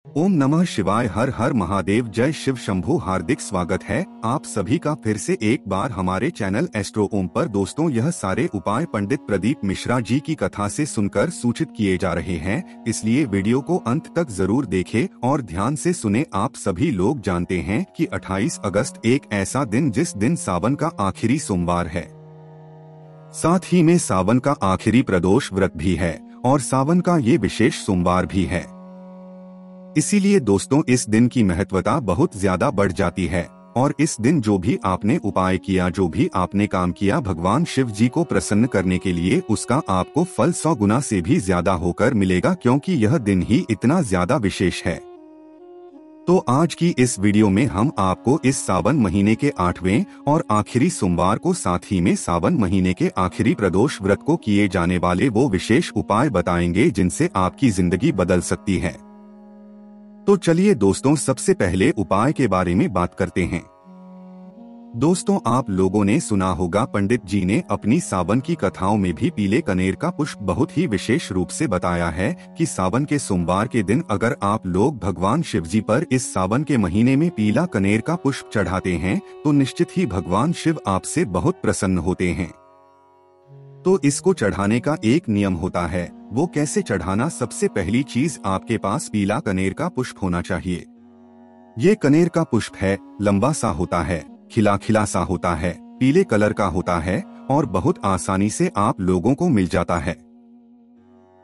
ओम नमः शिवाय। हर हर महादेव। जय शिव शंभू। हार्दिक स्वागत है आप सभी का फिर से एक बार हमारे चैनल एस्ट्रो ओम पर। दोस्तों, यह सारे उपाय पंडित प्रदीप मिश्रा जी की कथा से सुनकर सूचित किए जा रहे हैं, इसलिए वीडियो को अंत तक जरूर देखें और ध्यान से सुने। आप सभी लोग जानते हैं कि 28 अगस्त एक ऐसा दिन जिस दिन सावन का आखिरी सोमवार है, साथ ही में सावन का आखिरी प्रदोष व्रत भी है और सावन का ये विशेष सोमवार भी है। इसीलिए दोस्तों, इस दिन की महत्वता बहुत ज्यादा बढ़ जाती है और इस दिन जो भी आपने उपाय किया, जो भी आपने काम किया भगवान शिव जी को प्रसन्न करने के लिए, उसका आपको फल 100 गुना से भी ज्यादा होकर मिलेगा, क्योंकि यह दिन ही इतना ज्यादा विशेष है। तो आज की इस वीडियो में हम आपको इस सावन महीने के 8वें और आखिरी सोमवार को, साथ ही में सावन महीने के आखिरी प्रदोष व्रत को किए जाने वाले वो विशेष उपाय बताएंगे जिनसे आपकी जिंदगी बदल सकती है। तो चलिए दोस्तों, सबसे पहले उपाय के बारे में बात करते हैं। दोस्तों, आप लोगों ने सुना होगा, पंडित जी ने अपनी सावन की कथाओं में भी पीले कनेर का पुष्प बहुत ही विशेष रूप से बताया है कि सावन के सोमवार के दिन अगर आप लोग भगवान शिव जी पर इस सावन के महीने में पीला कनेर का पुष्प चढ़ाते हैं तो निश्चित ही भगवान शिव आपसे बहुत प्रसन्न होते हैं। तो इसको चढ़ाने का एक नियम होता है। वो कैसे चढ़ाना? सबसे पहली चीज, आपके पास पीला कनेर का पुष्प होना चाहिए। ये कनेर का पुष्प है, लंबा सा होता है, खिला खिला सा होता है, पीले कलर का होता है और बहुत आसानी से आप लोगों को मिल जाता है।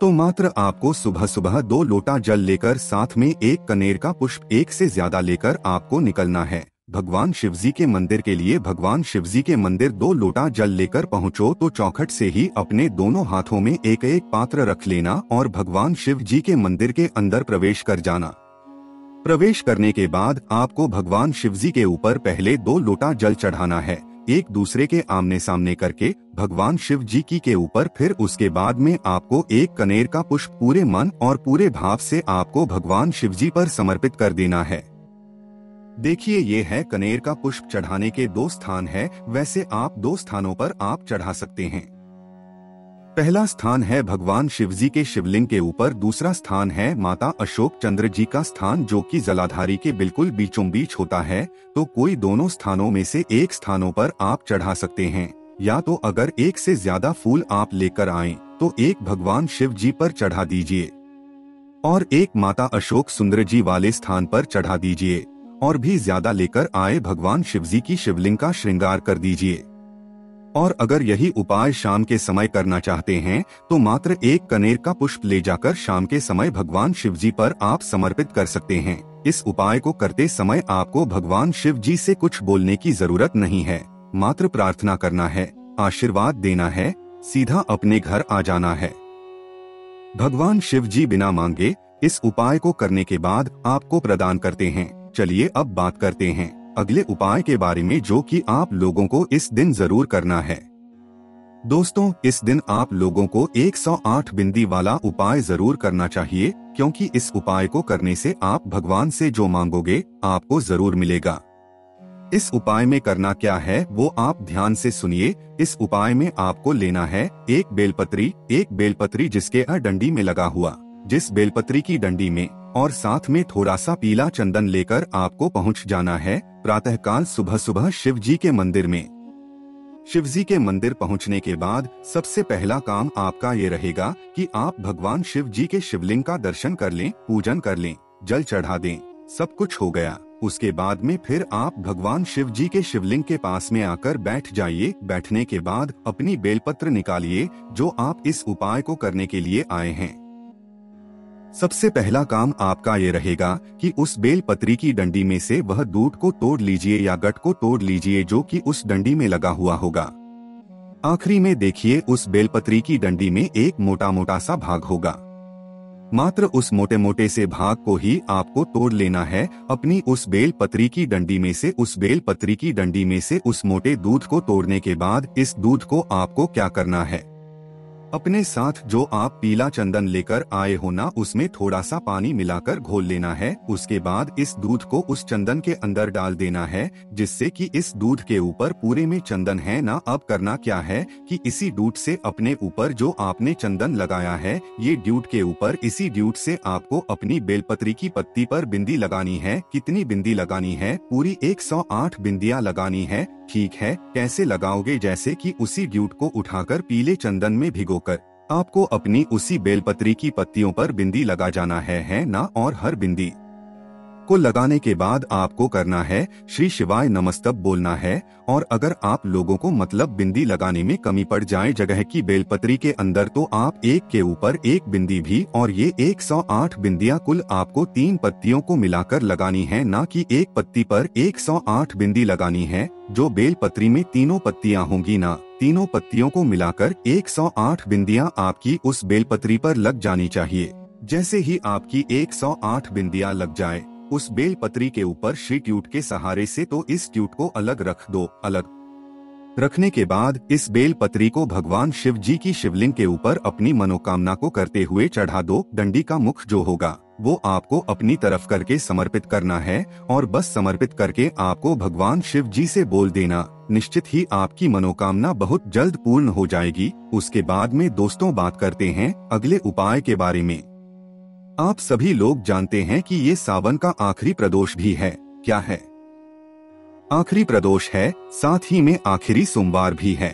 तो मात्र आपको सुबह सुबह 2 लोटा जल लेकर, साथ में एक कनेर का पुष्प एक से ज्यादा लेकर आपको निकलना है। भगवान शिवजी के मंदिर के लिए भगवान शिवजी के मंदिर 2 लोटा जल लेकर पहुंचो तो चौखट से ही अपने दोनों हाथों में एक एक पात्र रख लेना और भगवान शिव जी के मंदिर के अंदर प्रवेश कर जाना। प्रवेश करने के बाद आपको भगवान शिवजी के ऊपर पहले 2 लोटा जल चढ़ाना है, एक दूसरे के आमने सामने करके भगवान शिव जी की के ऊपर। फिर उसके बाद में आपको एक कनेर का पुष्प पूरे मन और पूरे भाव से आपको भगवान शिव जी पर समर्पित कर देना है। देखिए, ये है कनेर का पुष्प चढ़ाने के 2 स्थान है। वैसे आप 2 स्थानों पर आप चढ़ा सकते हैं। पहला स्थान है भगवान शिवजी के शिवलिंग के ऊपर, दूसरा स्थान है माता अशोक चंद्र जी का स्थान, जो कि जलाधारी के बिल्कुल बीचों बीच होता है। तो कोई दोनों स्थानों में से एक स्थानों पर आप चढ़ा सकते हैं, या तो अगर एक से ज्यादा फूल आप लेकर आएं तो एक भगवान शिव जी पर चढ़ा दीजिए और एक माता अशोक सुंदर जी वाले स्थान पर चढ़ा दीजिए, और भी ज्यादा लेकर आए भगवान शिवजी की शिवलिंग का श्रृंगार कर दीजिए। और अगर यही उपाय शाम के समय करना चाहते हैं तो मात्र एक कनेर का पुष्प ले जाकर शाम के समय भगवान शिवजी पर आप समर्पित कर सकते हैं। इस उपाय को करते समय आपको भगवान शिव जी से कुछ बोलने की जरूरत नहीं है, मात्र प्रार्थना करना है, आशीर्वाद देना है, सीधा अपने घर आ जाना है। भगवान शिव जी बिना मांगे इस उपाय को करने के बाद आपको प्रदान करते हैं। चलिए अब बात करते हैं अगले उपाय के बारे में, जो कि आप लोगों को इस दिन जरूर करना है। दोस्तों, इस दिन आप लोगों को 108 बिंदी वाला उपाय जरूर करना चाहिए, क्योंकि इस उपाय को करने से आप भगवान से जो मांगोगे आपको जरूर मिलेगा। इस उपाय में करना क्या है वो आप ध्यान से सुनिए। इस उपाय में आपको लेना है एक बेलपत्री जिसके डंडी में लगा हुआ, जिस बेलपत्री की डंडी में, और साथ में थोड़ा सा पीला चंदन लेकर आपको पहुंच जाना है प्रातःकाल सुबह सुबह शिव जी के मंदिर में। शिव जी के मंदिर पहुंचने के बाद सबसे पहला काम आपका ये रहेगा कि आप भगवान शिव जी के शिवलिंग का दर्शन कर लें, पूजन कर लें, जल चढ़ा दें। सब कुछ हो गया, उसके बाद में फिर आप भगवान शिव जी के शिवलिंग के पास में आकर बैठ जाइए। बैठने के बाद अपनी बेलपत्र निकालिए जो आप इस उपाय को करने के लिए आए हैं। सबसे पहला काम आपका ये रहेगा कि उस बेलपत्री की डंडी में से वह दूध को तोड़ लीजिए या गठ को तोड़ लीजिए जो कि उस डंडी में लगा हुआ होगा। आखिरी में देखिए, उस बेलपत्री की डंडी में एक मोटा मोटा सा भाग होगा। मात्र उस मोटे मोटे से भाग को ही आपको तोड़ लेना है अपनी उस बेलपत्री की डंडी में से। उस बेलपत्री की डंडी में से उस मोटे दूध को तोड़ने के बाद इस दूध को आपको क्या करना है, अपने साथ जो आप पीला चंदन लेकर आए हो ना, उसमें थोड़ा सा पानी मिलाकर घोल लेना है। उसके बाद इस दूध को उस चंदन के अंदर डाल देना है, जिससे कि इस दूध के ऊपर पूरे में चंदन है ना। अब करना क्या है कि इसी दूध से अपने ऊपर जो आपने चंदन लगाया है, ये दूध के ऊपर इसी दूध से आपको अपनी बेलपत्री की पत्ती पर बिंदी लगानी है। कितनी बिंदी लगानी है? पूरी 108 बिंदियां लगानी है। ठीक है, कैसे लगाओगे? जैसे कि उसी दूध को उठाकर पीले चंदन में भिगोकर आपको अपनी उसी बेलपत्री की पत्तियों पर बिंदी लगा जाना है ना। और हर बिंदी को लगाने के बाद आपको करना है श्री शिवाय नमस्तक बोलना है। और अगर आप लोगों को मतलब बिंदी लगाने में कमी पड़ जाए जगह की बेलपत्री के अंदर, तो आप एक के ऊपर एक बिंदी भी, और ये 108 बिंदियां कुल आपको 3 पत्तियों को मिलाकर लगानी है, ना कि एक पत्ती पर 108 बिंदी लगानी है। जो बेलपत्री में तीनों पत्तियां होंगी ना, तीनों पत्तियों को मिलाकर 108 बिंदियां आपकी उस बेलपत्री पर लग जानी चाहिए। जैसे ही आपकी 108 बिंदियां लग जाए उस बेलपत्री के ऊपर श्री ट्यूट के सहारे से, तो इस ट्यूट को अलग रख दो। अलग रखने के बाद इस बेलपत्री को भगवान शिव जी की शिवलिंग के ऊपर अपनी मनोकामना को करते हुए चढ़ा दो। डंडी का मुख जो होगा वो आपको अपनी तरफ करके समर्पित करना है, और बस समर्पित करके आपको भगवान शिव जी से बोल देना, निश्चित ही आपकी मनोकामना बहुत जल्द पूर्ण हो जाएगी। उसके बाद में दोस्तों बात करते हैं अगले उपाय के बारे में। आप सभी लोग जानते हैं कि ये सावन का आखिरी प्रदोष भी है। क्या है? आखिरी प्रदोष है, साथ ही में आखिरी सोमवार भी है।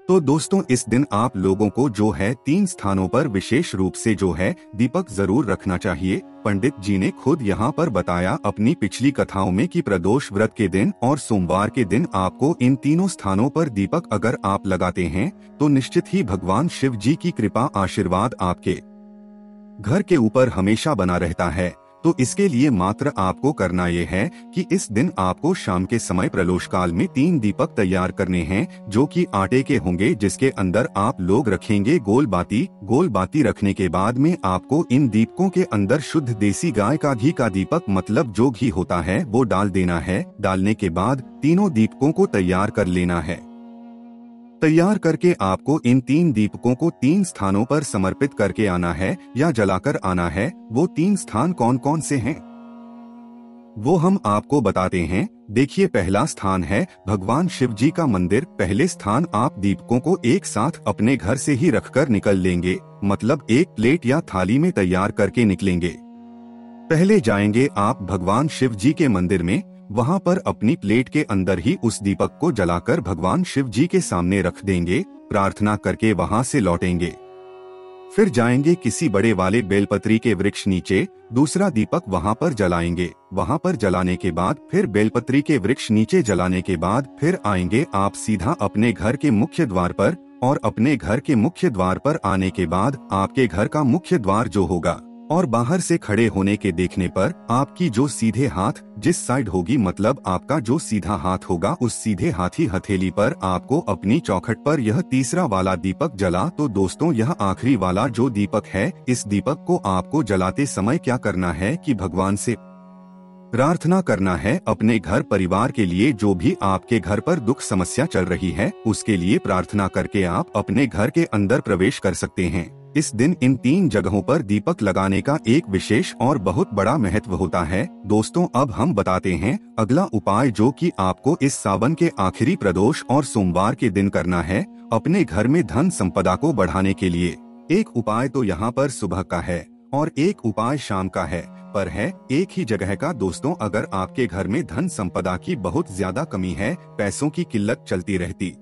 तो दोस्तों इस दिन आप लोगों को जो है 3 स्थानों पर विशेष रूप से जो है दीपक जरूर रखना चाहिए। पंडित जी ने खुद यहाँ पर बताया अपनी पिछली कथाओं में कि प्रदोष व्रत के दिन और सोमवार के दिन आपको इन तीनों स्थानों पर दीपक अगर आप लगाते हैं तो निश्चित ही भगवान शिव जी की कृपा आशीर्वाद आपके घर के ऊपर हमेशा बना रहता है। तो इसके लिए मात्र आपको करना ये है कि इस दिन आपको शाम के समय प्रदोष काल में 3 दीपक तैयार करने हैं, जो कि आटे के होंगे, जिसके अंदर आप लोग रखेंगे गोल बाती। गोल बाती रखने के बाद में आपको इन दीपकों के अंदर शुद्ध देसी गाय का घी का दीपक मतलब जो घी होता है वो डाल देना है। डालने के बाद तीनों दीपकों को तैयार कर लेना है। तैयार करके आपको इन 3 दीपकों को 3 स्थानों पर समर्पित करके आना है या जलाकर आना है। वो 3 स्थान कौन कौन से हैं वो हम आपको बताते हैं। देखिए, पहला स्थान है भगवान शिव जी का मंदिर। पहले स्थान आप दीपकों को एक साथ अपने घर से ही रखकर निकल लेंगे, मतलब एक प्लेट या थाली में तैयार करके निकलेंगे। पहले जाएंगे आप भगवान शिव जी के मंदिर में, वहां पर अपनी प्लेट के अंदर ही उस दीपक को जलाकर भगवान शिव जी के सामने रख देंगे। प्रार्थना करके वहां से लौटेंगे। फिर जाएंगे किसी बड़े वाले बेलपत्री के वृक्ष नीचे, दूसरा दीपक वहां पर जलाएंगे। वहां पर जलाने के बाद फिर बेलपत्री के वृक्ष नीचे जलाने के बाद फिर आएंगे आप सीधा अपने घर के मुख्य द्वार पर, और अपने घर के मुख्य द्वार पर आने के बाद आपके घर का मुख्य द्वार जो होगा और बाहर से खड़े होने के देखने पर आपकी जो सीधे हाथ जिस साइड होगी, मतलब आपका जो सीधा हाथ होगा, उस सीधे हाथी हथेली पर आपको अपनी चौखट पर यह तीसरा वाला दीपक जला। तो दोस्तों यह आखिरी वाला जो दीपक है, इस दीपक को आपको जलाते समय क्या करना है कि भगवान से प्रार्थना करना है अपने घर परिवार के लिए। जो भी आपके घर पर दुख समस्या चल रही है उसके लिए प्रार्थना करके आप अपने घर के अंदर प्रवेश कर सकते हैं। इस दिन इन 3 जगहों पर दीपक लगाने का एक विशेष और बहुत बड़ा महत्व होता है। दोस्तों अब हम बताते हैं अगला उपाय, जो कि आपको इस सावन के आखिरी प्रदोष और सोमवार के दिन करना है अपने घर में धन संपदा को बढ़ाने के लिए। एक उपाय तो यहाँ पर सुबह का है और एक उपाय शाम का है, पर है एक ही जगह का। दोस्तों अगर आपके घर में धन संपदा की बहुत ज्यादा कमी है, पैसों की किल्लत चलती रहती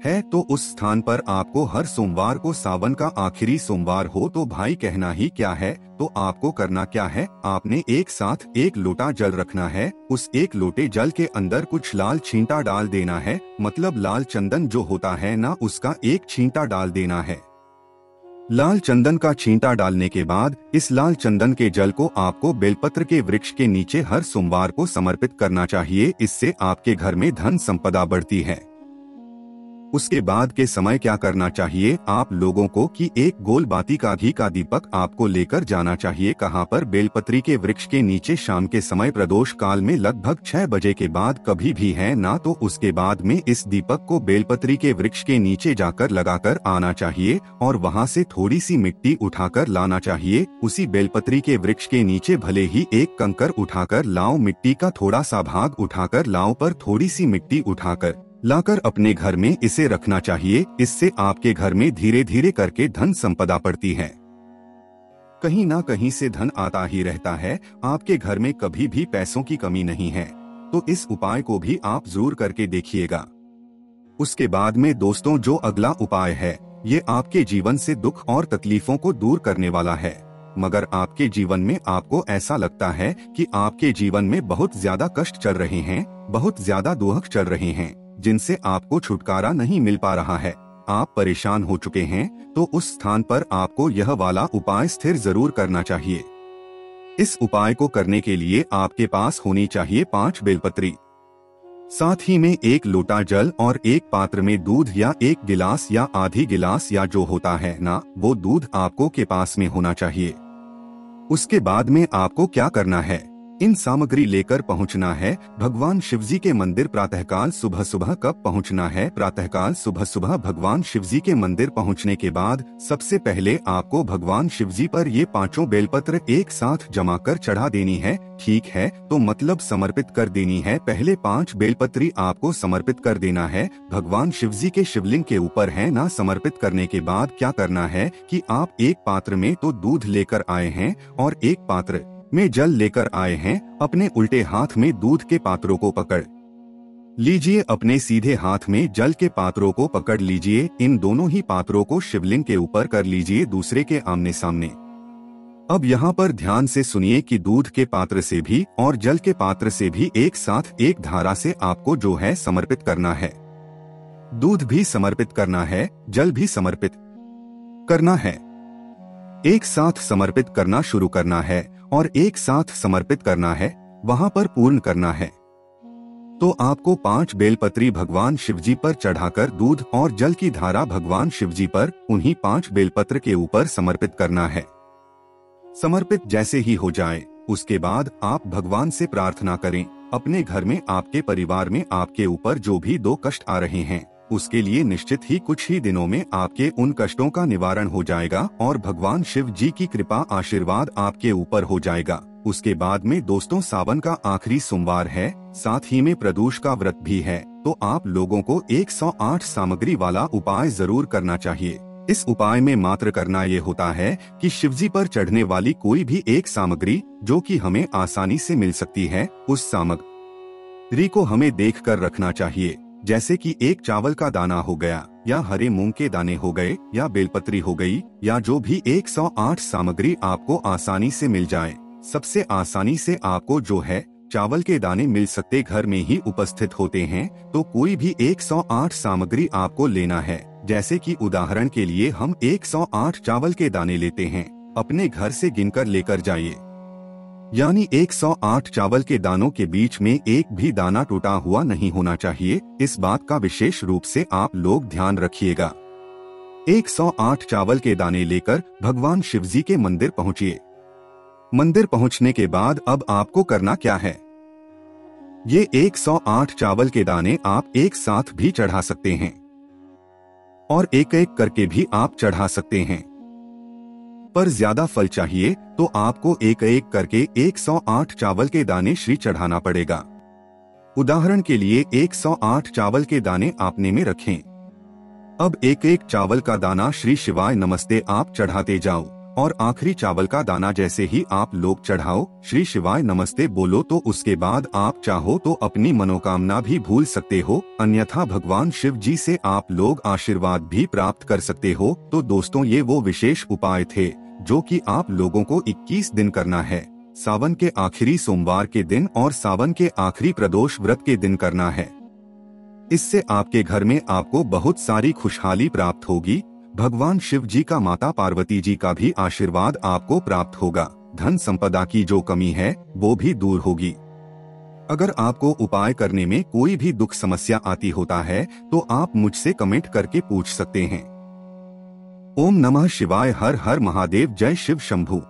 है, तो उस स्थान पर आपको हर सोमवार को, सावन का आखिरी सोमवार हो तो भाई कहना ही क्या है, तो आपको करना क्या है, आपने एक साथ 1 लोटा जल रखना है। उस 1 लोटे जल के अंदर कुछ लाल छींटा डाल देना है, मतलब लाल चंदन जो होता है ना, उसका 1 छींटा डाल देना है। लाल चंदन का छींटा डालने के बाद इस लाल चंदन के जल को आपको बेलपत्र के वृक्ष के नीचे हर सोमवार को समर्पित करना चाहिए। इससे आपके घर में धन संपदा बढ़ती है। उसके बाद के समय क्या करना चाहिए आप लोगों को कि एक गोल बाती का घी का दीपक आपको लेकर जाना चाहिए। कहाँ पर? बेलपत्री के वृक्ष के नीचे शाम के समय प्रदोष काल में लगभग 6 बजे के बाद कभी भी है ना, तो उसके बाद में इस दीपक को बेलपत्री के वृक्ष के नीचे जाकर लगाकर आना चाहिए और वहाँ से थोड़ी सी मिट्टी उठाकर लाना चाहिए। उसी बेलपत्री के वृक्ष के नीचे भले ही एक कंकर उठाकर लाओ, मिट्टी का थोड़ा सा भाग उठाकर लाओ, पर थोड़ी सी मिट्टी उठाकर लाकर अपने घर में इसे रखना चाहिए। इससे आपके घर में धीरे धीरे करके धन संपदा बढ़ती है, कहीं ना कहीं से धन आता ही रहता है। आपके घर में कभी भी पैसों की कमी नहीं है, तो इस उपाय को भी आप जरूर करके देखिएगा। उसके बाद में दोस्तों जो अगला उपाय है ये आपके जीवन से दुख और तकलीफों को दूर करने वाला है। मगर आपके जीवन में आपको ऐसा लगता है कि आपके जीवन में बहुत ज्यादा कष्ट चल रहे हैं, बहुत ज्यादा दुख चल रहे हैं, जिनसे आपको छुटकारा नहीं मिल पा रहा है, आप परेशान हो चुके हैं, तो उस स्थान पर आपको यह वाला उपाय स्थिर जरूर करना चाहिए। इस उपाय को करने के लिए आपके पास होनी चाहिए 5 बेलपत्री, साथ ही में 1 लोटा जल और एक पात्र में दूध या 1 गिलास या आधी गिलास या जो होता है ना वो दूध आपको के पास में होना चाहिए। उसके बाद में आपको क्या करना है, इन सामग्री लेकर पहुंचना है भगवान शिवजी के मंदिर। प्रातःकाल सुबह सुबह कब पहुंचना है? प्रातःकाल सुबह सुबह भगवान शिवजी के मंदिर पहुंचने के बाद सबसे पहले आपको भगवान शिवजी पर ये 5 बेलपत्र एक साथ जमा कर चढ़ा देनी है। ठीक है, तो मतलब समर्पित कर देनी है। पहले 5 बेलपत्री आपको समर्पित कर देना है भगवान शिवजी के शिवलिंग के ऊपर है ना। समर्पित करने के बाद क्या करना है कि आप एक पात्र में तो दूध लेकर आए हैं और एक पात्र में जल लेकर आए हैं। अपने उल्टे हाथ में दूध के पात्रों को पकड़ लीजिए, अपने सीधे हाथ में जल के पात्रों को पकड़ लीजिए। इन दोनों ही पात्रों को शिवलिंग के ऊपर कर लीजिए, दूसरे के आमने सामने। अब यहाँ पर ध्यान से सुनिए कि दूध के पात्र से भी और जल के पात्र से भी एक साथ एक धारा से आपको जो है समर्पित करना है। दूध भी समर्पित करना है, जल भी समर्पित करना है। एक साथ समर्पित करना शुरू करना है और एक साथ समर्पित करना है, वहां पर पूर्ण करना है। तो आपको 5 बेलपत्री भगवान शिवजी पर चढ़ाकर दूध और जल की धारा भगवान शिवजी पर उन्हीं 5 बेलपत्र के ऊपर समर्पित करना है। समर्पित जैसे ही हो जाए उसके बाद आप भगवान से प्रार्थना करें, अपने घर में आपके परिवार में आपके ऊपर जो भी 2 कष्ट आ रहे हैं उसके लिए निश्चित ही कुछ ही दिनों में आपके उन कष्टों का निवारण हो जाएगा और भगवान शिव जी की कृपा आशीर्वाद आपके ऊपर हो जाएगा। उसके बाद में दोस्तों सावन का आखिरी सोमवार है, साथ ही में प्रदोष का व्रत भी है, तो आप लोगों को 108 सामग्री वाला उपाय जरूर करना चाहिए। इस उपाय में मात्र करना ये होता है कि शिवजी पर चढ़ने वाली कोई भी एक सामग्री जो कि हमें आसानी से मिल सकती है, उस सामग्री को हमें देख कर रखना चाहिए। जैसे कि एक चावल का दाना हो गया या हरे मूंग के दाने हो गए या बेलपत्री हो गई या जो भी 108 सामग्री आपको आसानी से मिल जाए। सबसे आसानी से आपको जो है चावल के दाने मिल सकते घर में ही उपस्थित होते हैं, तो कोई भी 108 सामग्री आपको लेना है। जैसे कि उदाहरण के लिए हम 108 चावल के दाने लेते हैं, अपने घर से गिनकर लेकर जाइए। यानी 108 चावल के दानों के बीच में एक भी दाना टूटा हुआ नहीं होना चाहिए। इस बात का विशेष रूप से आप लोग ध्यान रखिएगा। 108 चावल के दाने लेकर भगवान शिवजी के मंदिर पहुंचिए। मंदिर पहुंचने के बाद अब आपको करना क्या है, ये 108 चावल के दाने आप एक साथ भी चढ़ा सकते हैं और एक एक करके भी आप चढ़ा सकते हैं, पर ज्यादा फल चाहिए तो आपको एक एक करके 108 चावल के दाने श्री चढ़ाना पड़ेगा। उदाहरण के लिए 108 चावल के दाने आपने में रखें। अब एक एक चावल का दाना श्री शिवाय नमस्ते आप चढ़ाते जाओ और आखिरी चावल का दाना जैसे ही आप लोग चढ़ाओ श्री शिवाय नमस्ते बोलो, तो उसके बाद आप चाहो तो अपनी मनोकामना भी भूल सकते हो, अन्यथा भगवान शिव जी से आप लोग आशीर्वाद भी प्राप्त कर सकते हो। तो दोस्तों ये वो विशेष उपाय थे जो कि आप लोगों को 21 दिन करना है, सावन के आखिरी सोमवार के दिन और सावन के आखिरी प्रदोष व्रत के दिन करना है। इससे आपके घर में आपको बहुत सारी खुशहाली प्राप्त होगी। भगवान शिव जी का माता पार्वती जी का भी आशीर्वाद आपको प्राप्त होगा। धन संपदा की जो कमी है वो भी दूर होगी। अगर आपको उपाय करने में कोई भी दुख समस्या आती होता है तो आप मुझसे कमेंट करके पूछ सकते हैं। ओम नमः शिवाय। हर हर महादेव। जय शिव शंभू।